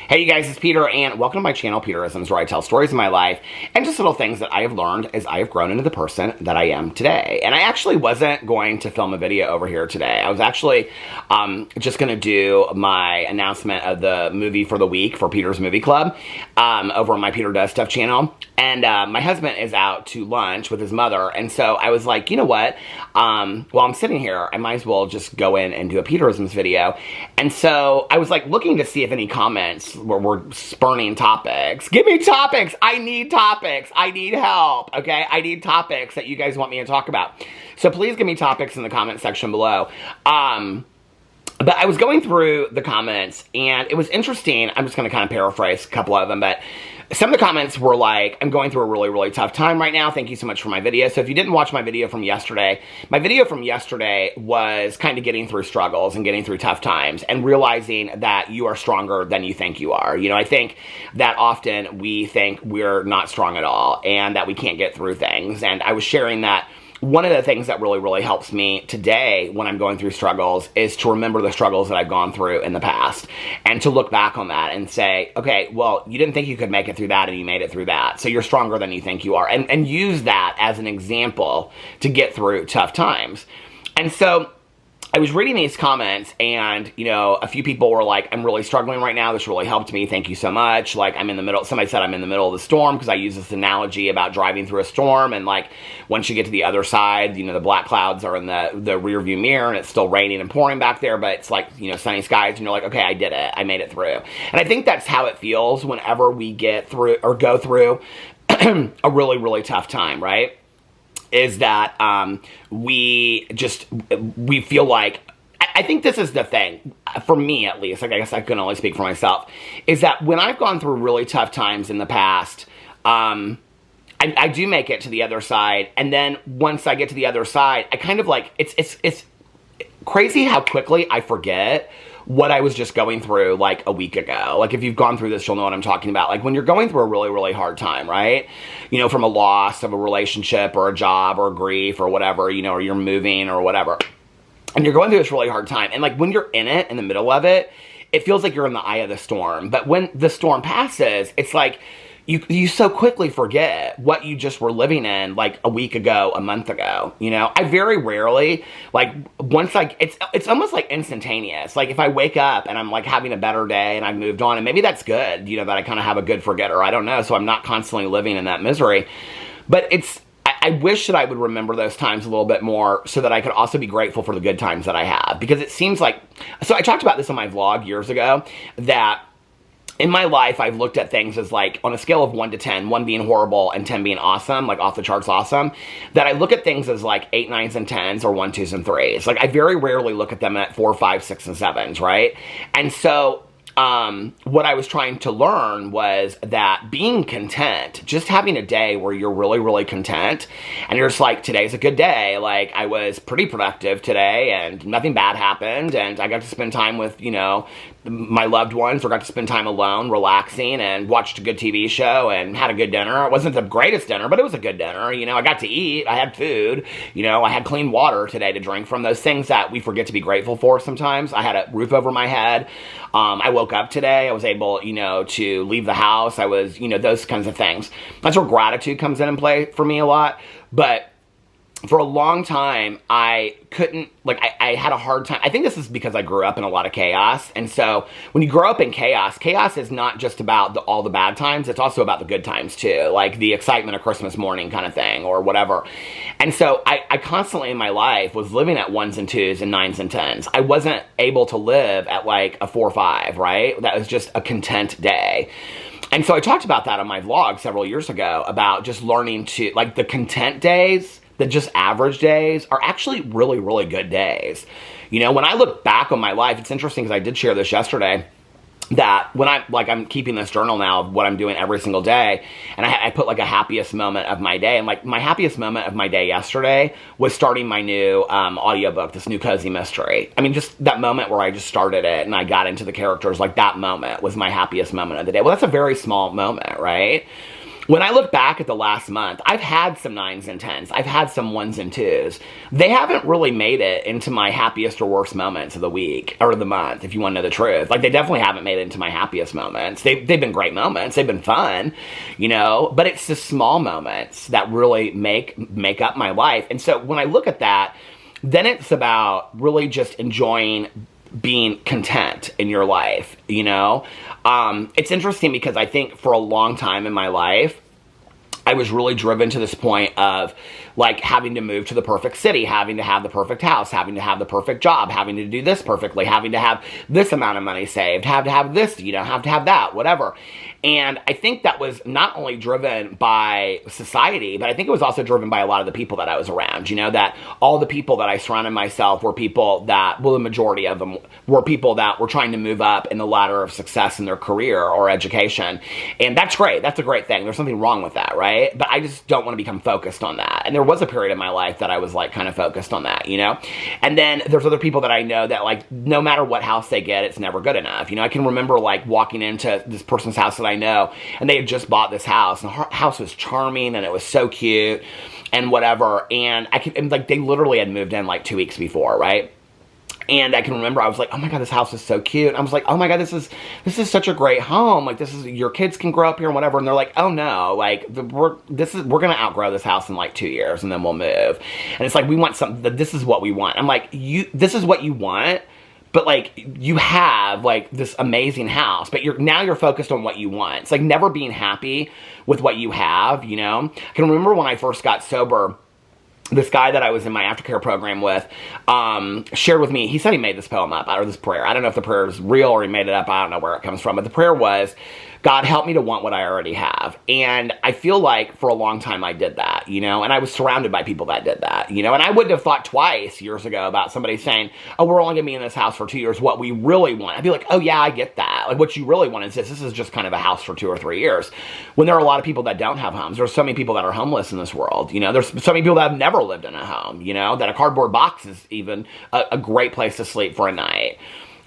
Hey you guys, it's Peter, and welcome to my channel, Peterisms, where I tell stories of my life and just little things that I have learned as I have grown into the person that I am today. And I actually wasn't going to film a video over here today. I was actually just going to do my announcement of the movie for the week for Peter's Movie Club over on my Peter Does Stuff channel. And my husband is out to lunch with his mother, and so I was like, you know what, while I'm sitting here, I might as well just go in and do a Peterisms video. And so I was like looking to see if any comments were spurning topics. Give me topics! I need topics! I need help, okay? I need topics that you guys want me to talk about. So please give me topics in the comment section below. But I was going through the comments, and it was interesting. I'm just going to kind of paraphrase a couple of them, but some of the comments were like, I'm going through a really, really tough time right now. Thank you so much for my video. So if you didn't watch my video from yesterday, was kind of getting through struggles and getting through tough times and realizing that you are stronger than you think you are. You know, I think that often we think we're not strong at all and that we can't get through things. And I was sharing that one of the things that really, really helps me today when I'm going through struggles is to remember the struggles that I've gone through in the past and to look back on that and say, okay, well, you didn't think you could make it through that and you made it through that. So you're stronger than you think you are. And use that as an example to get through tough times. And so I was reading these comments and, you know, a few people were like, I'm really struggling right now. This really helped me. Thank you so much. Like, I'm in the middle. Somebody said I'm in the middle of the storm because I use this analogy about driving through a storm. And like, once you get to the other side, you know, the black clouds are in the rear view mirror and it's still raining and pouring back there. But it's like, you know, sunny skies and you're like, okay, I did it. I made it through. And I think that's how it feels whenever we get through or go through a really, really tough time, right? Is that we feel like, I think this is the thing, for me at least, like I guess I can only speak for myself, is that when I've gone through really tough times in the past, I do make it to the other side, and then once I get to the other side, I kind of like, it's crazy how quickly I forget what I was just going through like a week ago. Like if you've gone through this, you'll know what I'm talking about. Like when you're going through a really, really hard time, right? You know, from a loss of a relationship or a job or grief or whatever, you know, or you're moving or whatever. And you're going through this really hard time. And like when you're in it, in the middle of it, it feels like you're in the eye of the storm. But when the storm passes, it's like you so quickly forget what you just were living in like a week ago, a month ago, you know? I very rarely, like once it's almost like instantaneous. Like if I wake up and I'm like having a better day and I've moved on, and maybe that's good, you know, that I kind of have a good forgetter, I don't know, so I'm not constantly living in that misery. But I wish that I would remember those times a little bit more so that I could also be grateful for the good times that I have. Because it seems like, so I talked about this on my vlog years ago, that in my life, I've looked at things as like, on a scale of 1 to 10, 1 being horrible and 10 being awesome, like off the charts awesome, that I look at things as like 8, 9s, and 10s, or 1, 2s, and 3s. Like I very rarely look at them at 4, 5, 6, and 7s, right? And so what I was trying to learn was that being content, just having a day where you're really, really content, and you're just like, today's a good day, like, I was pretty productive today, and nothing bad happened, and I got to spend time with, you know, my loved ones, or got to spend time alone, relaxing, and watched a good TV show, and had a good dinner. It wasn't the greatest dinner, but it was a good dinner, you know, I got to eat, I had food, you know, I had clean water today to drink from, those things that we forget to be grateful for sometimes. I had a roof over my head, I woke up today, I was able, you know, to leave the house, I was, you know, those kinds of things. That's where gratitude comes in and play for me a lot, but for a long time, I couldn't, like, I had a hard time. I think this is because I grew up in a lot of chaos, and so when you grow up in chaos, chaos is not just about all the bad times, it's also about the good times too, like the excitement of Christmas morning kind of thing, or whatever. And so I constantly in my life was living at 1s and 2s and 9s and 10s. I wasn't able to live at like a 4 or 5, right? That was just a content day. And so I talked about that on my vlog several years ago, about just learning to, like, the content days, the just average days, are actually really, really good days. You know, when I look back on my life, it's interesting because I did share this yesterday, that when I'm keeping this journal now of what I'm doing every single day, and I put like a happiest moment of my day, and like my happiest moment of my day yesterday was starting my new audiobook, this new cozy mystery. I mean, just that moment where I just started it and I got into the characters, like that moment was my happiest moment of the day. Well, that's a very small moment, right? when I look back at the last month, I've had some 9s and 10s. I've had some 1s and 2s. They haven't really made it into my happiest or worst moments of the week or the month, if you want to know the truth. Like, they definitely haven't made it into my happiest moments. They've been great moments. They've been fun, you know, but it's the small moments that really make up my life. And so when I look at that, then it's about really just enjoying being content in your life, you know? It's interesting because I think for a long time in my life, I was really driven to this point of like having to move to the perfect city, having to have the perfect house, having to have the perfect job, having to do this perfectly, having to have this amount of money saved, have to have this, you know, have to have that, whatever. And I think that was not only driven by society, but I think it was also driven by a lot of the people that I was around, you know, that all the people that I surrounded myself were people that, well, the majority of them were people that were trying to move up in the ladder of success in their career or education. And that's great. That's a great thing. There's something wrong with that, right? But I just don't want to become focused on that. And there was a period in my life that I was like kind of focused on that, you know? And then there's other people that I know that like, no matter what house they get, it's never good enough. You know, I can remember like walking into this person's house that I know, and they had just bought this house, and the house was charming, and it was so cute, and whatever, and like, they literally had moved in like 2 weeks before, right? And I can remember I was like, oh my God, this house is so cute. I was like, oh my God, this is such a great home. Like, your kids can grow up here and whatever. And they're like, oh no, like we're going to outgrow this house in like 2 years and then we'll move. And it's like, we want something, this is what we want. I'm like, this is what you want, but like, you have like this amazing house, but now you're focused on what you want. It's like never being happy with what you have, you know? I can remember when I first got sober, this guy that I was in my aftercare program with shared with me, he said he made this poem up, or this prayer. I don't know if the prayer is real or he made it up. I don't know where it comes from. But the prayer was, God, help me to want what I already have. And I feel like for a long time I did that, you know, and I was surrounded by people that did that, you know, and I wouldn't have thought twice years ago about somebody saying, oh, we're only going to be in this house for 2 years, what we really want. I'd be like, oh yeah, I get that. Like, what you really want is this is just kind of a house for 2 or 3 years. When there are a lot of people that don't have homes, there's so many people that are homeless in this world, you know, there's so many people that have never lived in a home, you know, that a cardboard box is even a great place to sleep for a night.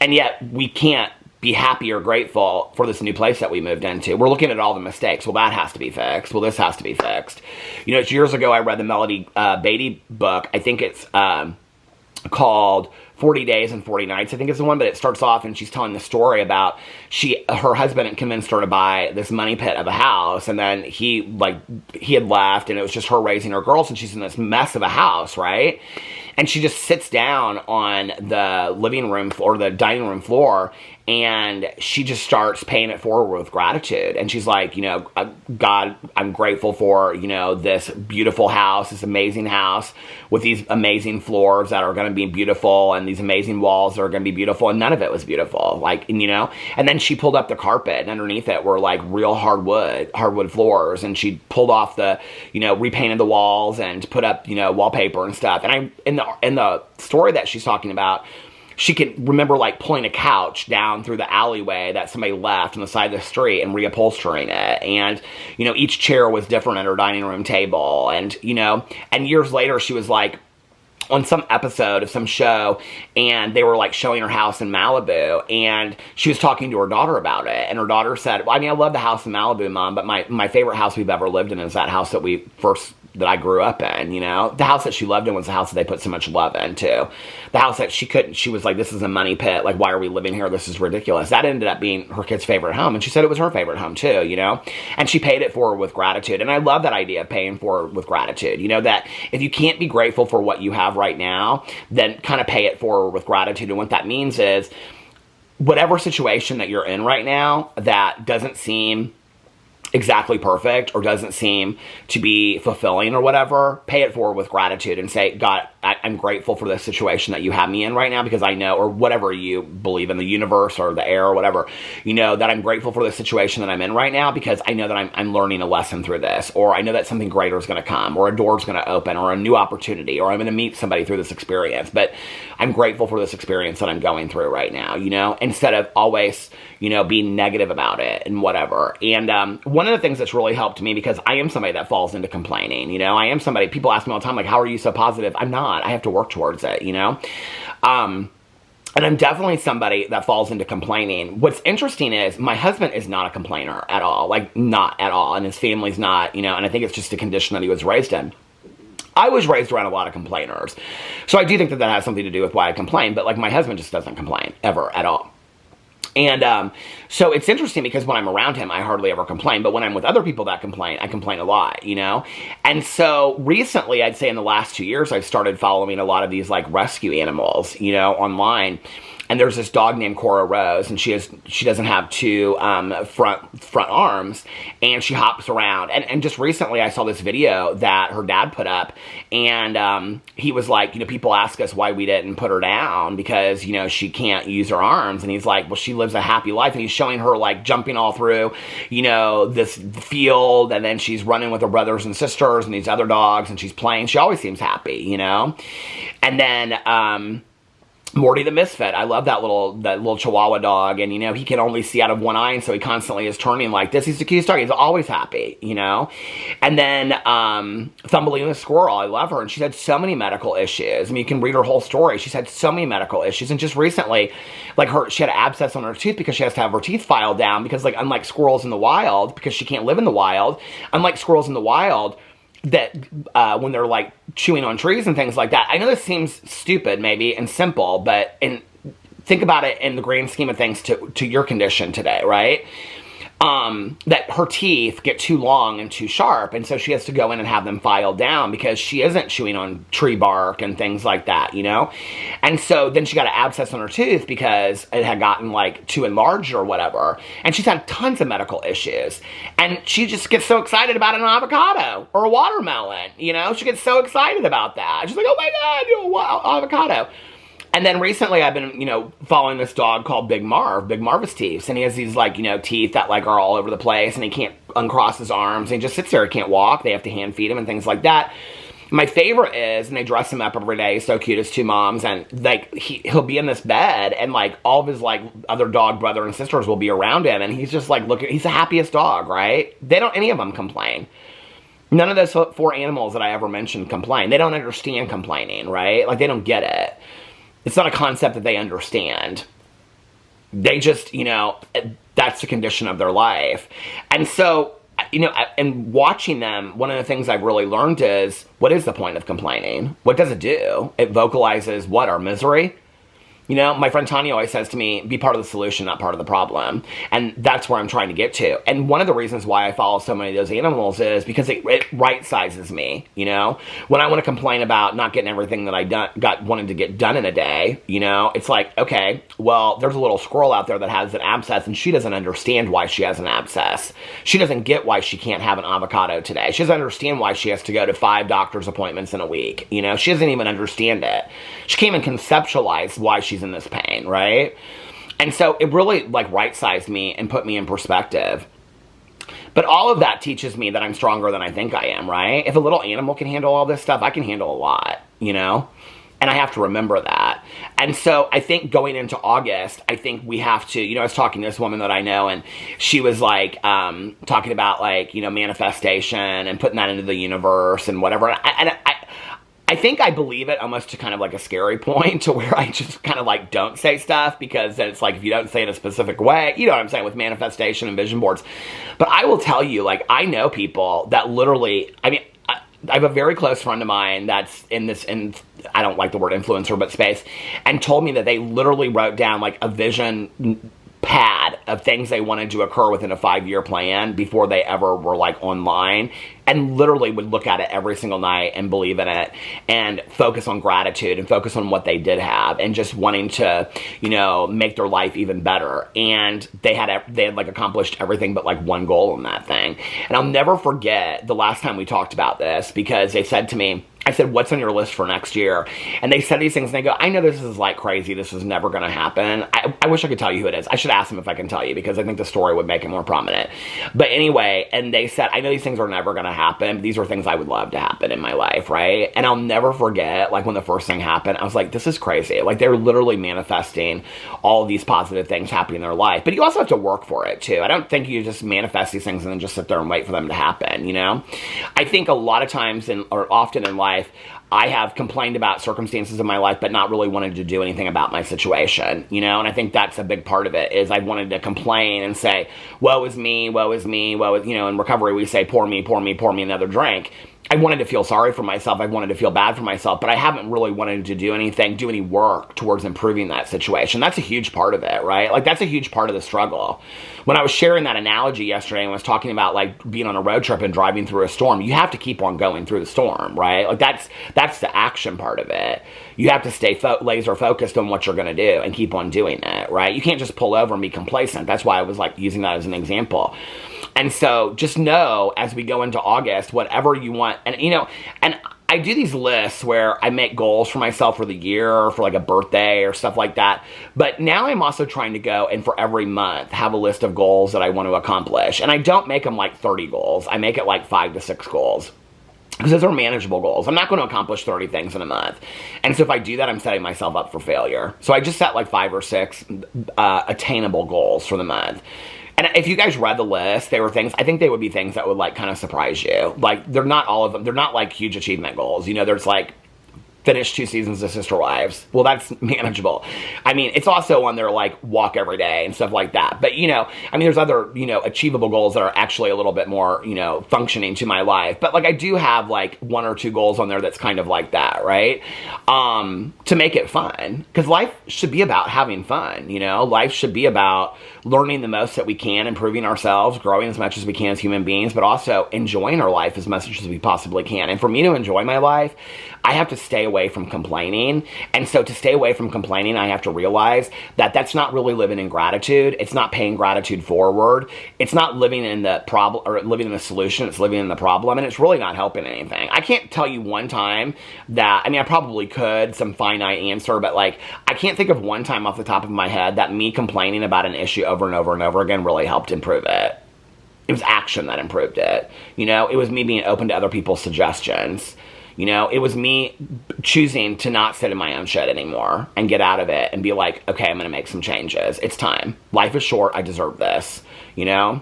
And yet we can't be happy or grateful for this new place that we moved into. We're looking at all the mistakes. Well, that has to be fixed. Well, this has to be fixed. You know, it's years ago I read the Melody Beattie book. I think it's called 40 Days and 40 Nights, I think is the one, but it starts off and she's telling the story about her husband had convinced her to buy this money pit of a house, and then he had left, and it was just her raising her girls, and she's in this mess of a house, right? And she just sits down on the living room or the dining room floor, and she just starts paying it forward with gratitude. And she's like, you know, God, I'm grateful for, you know, this beautiful house, this amazing house with these amazing floors that are going to be beautiful and these amazing walls that are going to be beautiful. And none of it was beautiful. Like, and, you know, and then she pulled up the carpet, and underneath it were like real hardwood floors. And she pulled off the, you know, repainted the walls and put up, you know, wallpaper and stuff. And in the story that she's talking about, she could remember like pulling a couch down through the alleyway that somebody left on the side of the street and reupholstering it. And, you know, each chair was different at her dining room table. And, you know, and years later she was like on some episode of some show, and they were like showing her house in Malibu, and she was talking to her daughter about it. And her daughter said, well, I mean, I love the house in Malibu, Mom, but my favorite house we've ever lived in is that house that I grew up in, you know? The house that she lived in was the house that they put so much love into. The house that she was like, this is a money pit, like, why are we living here? This is ridiculous. That ended up being her kid's favorite home, and she said it was her favorite home too, you know? And she paid it forward with gratitude, and I love that idea of paying forward with gratitude, you know, that if you can't be grateful for what you have right now, then kind of pay it forward with gratitude. And what that means is, whatever situation that you're in right now that doesn't seem exactly perfect or doesn't seem to be fulfilling or whatever, pay it forward with gratitude and say, God, I'm grateful for this situation that you have me in right now, because I know, or whatever you believe in, the universe or the air or whatever, you know, that I'm grateful for the situation that I'm in right now because I know that I'm learning a lesson through this, or I know that something greater is going to come, or a door is going to open, or a new opportunity, or I'm going to meet somebody through this experience. But I'm grateful for this experience that I'm going through right now, you know, instead of always, you know, being negative about it and whatever. And one of the things that's really helped me, because I am somebody that falls into complaining, you know, I am somebody, people ask me all the time, like, how are you so positive? I'm not. I have to work towards it, you know? And I'm definitely somebody that falls into complaining. What's interesting is my husband is not a complainer at all, like not at all. And his family's not, and I think it's just a condition that he was raised in. I was raised around a lot of complainers. So I do think that has something to do with why I complain, but like my husband just doesn't complain ever at all. And so it's interesting because when I'm around him, I hardly ever complain. But when I'm with other people that complain, I complain a lot, And so recently, I'd say in the last 2 years, I've started following a lot of these like rescue animals, online. And there's this dog named Cora Rose, and she doesn't have two front arms, and she hops around. And just recently, I saw this video that her dad put up, and he was like, people ask us why we didn't put her down because she can't use her arms, and he's like, well, she lives a happy life, and he's showing her like jumping all through, this field, and then she's running with her brothers and sisters and these other dogs, and she's playing. She always seems happy, And then Morty the Misfit. I love that little Chihuahua dog, and he can only see out of one eye, and so he constantly is turning like this. He's the cutest dog. He's always happy, And then Thumbelina the Squirrel. I love her, and she's had so many medical issues. I mean, you can read her whole story. She's had so many medical issues, and just recently, like she had an abscess on her tooth because she has to have her teeth filed down because, like, unlike squirrels in the wild, because she can't live in the wild, unlike squirrels in the wild, that when they're like chewing on trees and things like that. I know this seems stupid maybe and simple, but think about it in the grand scheme of things to your condition today, right? That her teeth get too long and too sharp, and so she has to go in and have them filed down because she isn't chewing on tree bark and things like that, And so then she got an abscess on her tooth because it had gotten like too enlarged or whatever, and she's had tons of medical issues, and she just gets so excited about an avocado or a watermelon, She gets so excited about that. She's like, oh my God, avocado. And then recently I've been, following this dog called Big Marv, Big Marvis teeth. And he has these, like, teeth that, like, are all over the place. And he can't uncross his arms. And he just sits there. He can't walk. They have to hand feed him and things like that. My favorite is, and they dress him up every day. He's so cute. His two moms. And, like, he'll be in this bed. And, like, all of his, like, other dog brother and sisters will be around him. And he's just, like, he's the happiest dog, right? Any of them complain. None of those 4 animals that I ever mentioned complain. They don't understand complaining, right? Like, they don't get it. It's not a concept that they understand. They just, that's the condition of their life. And so, and watching them, one of the things I've really learned is, what is the point of complaining? What does it do? It vocalizes what? Our misery? My friend Tanya always says to me, be part of the solution, not part of the problem. And that's where I'm trying to get to. And one of the reasons why I follow so many of those animals is because it right-sizes me, When I want to complain about not getting everything that I wanted to get done in a day, it's like, okay, well, there's a little squirrel out there that has an abscess, and she doesn't understand why she has an abscess. She doesn't get why she can't have an avocado today. She doesn't understand why she has to go to 5 doctor's appointments in a week, She doesn't even understand it. She can't even conceptualize why she's in this pain, right? And so it really like right-sized me and put me in perspective. But all of that teaches me that I'm stronger than I think I am, right? If a little animal can handle all this stuff, I can handle a lot, And I have to remember that. And so I think going into August, I think we have to, I was talking to this woman that I know, and she was like, talking about like, manifestation and putting that into the universe and whatever. And I think I believe it almost to kind of like a scary point to where I just kind of like don't say stuff, because then it's like if you don't say it in a specific way, you know what I'm saying, with manifestation and vision boards. But I will tell you, like, I know people that literally, I have a very close friend of mine that's in I don't like the word influencer, but space, and told me that they literally wrote down like a vision pad of things they wanted to occur within a 5-year plan before they ever were like online, and literally would look at it every single night and believe in it and focus on gratitude and focus on what they did have and just wanting to, make their life even better. And they had like accomplished everything but like one goal in that thing. And I'll never forget the last time we talked about this, because they said to me, I said, what's on your list for next year? And they said these things, and they go, I know this is like crazy. This is never going to happen. I wish I could tell you who it is. I should ask them if I can tell you, because I think the story would make it more prominent. But anyway, and they said, I know these things are never going to happen. But these are things I would love to happen in my life, right? And I'll never forget, like, when the first thing happened, I was like, this is crazy. Like, they're literally manifesting all of these positive things happening in their life. But you also have to work for it, too. I don't think you just manifest these things and then just sit there and wait for them to happen, I think a lot of times, or often in life, life, I have complained about circumstances in my life, but not really wanted to do anything about my situation, you know? And I think that's a big part of it, is I wanted to complain and say, woe is me, woe is me, woe is, you know, in recovery we say, pour me, pour me, pour me another drink. I wanted to feel sorry for myself. I wanted to feel bad for myself, but I haven't really wanted to do anything, do any work towards improving that situation. That's a huge part of it, right? Like, that's a huge part of the struggle. When I was sharing that analogy yesterday and was talking about, like, being on a road trip and driving through a storm, you have to keep on going through the storm, right? Like, that's the action part of it. You have to stay laser focused on what you're going to do and keep on doing it, right? You can't just pull over and be complacent. That's why I was, like, using that as an example. And so just know, as we go into August, whatever you want, and, you know, and I do these lists where I make goals for myself for the year or for like a birthday or stuff like that. But now I'm also trying to go and for every month have a list of goals that I want to accomplish. And I don't make them like 30 goals. I make it like 5 to 6 goals. Because those are manageable goals. I'm not going to accomplish 30 things in a month. And so if I do that, I'm setting myself up for failure. So I just set like 5 or 6 attainable goals for the month. And if you guys read the list, they were things, I think they would be things that would like kind of surprise you. Like, they're not all of them. They're not like huge achievement goals. You know, there's like, finish 2 seasons of Sister Wives. Well, that's manageable. I mean, it's also on there like walk every day and stuff like that. But, you know, I mean, there's other, you know, achievable goals that are actually a little bit more, you know, functioning to my life. But like, I do have like 1 or 2 goals on there that's kind of like that, right? To make it fun. Because life should be about having fun, you know? Life should be about learning the most that we can, improving ourselves, growing as much as we can as human beings, but also enjoying our life as much as we possibly can. And for me to enjoy my life, I have to stay away from complaining. And so to stay away from complaining, I have to realize that that's not really living in gratitude. It's not paying gratitude forward. It's not living in the problem or living in the solution. It's living in the problem. And it's really not helping anything. I can't tell you one time that, I mean, I probably could, some finite answer, but like, I can't think of one time off the top of my head that me complaining about an issue over and over and over again really helped improve it. It was action that improved it. You know, it was me being open to other people's suggestions. You know, it was me choosing to not sit in my own shit anymore and get out of it and be like, okay, I'm going to make some changes. It's time. Life is short. I deserve this. You know,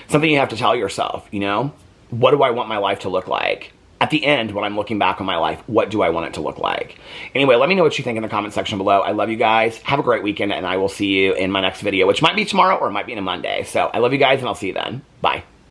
something you have to tell yourself, you know, what do I want my life to look like? At the end, when I'm looking back on my life, what do I want it to look like? Anyway, let me know what you think in the comment section below. I love you guys. Have a great weekend, and I will see you in my next video, which might be tomorrow or it might be in a Monday. So I love you guys, and I'll see you then. Bye.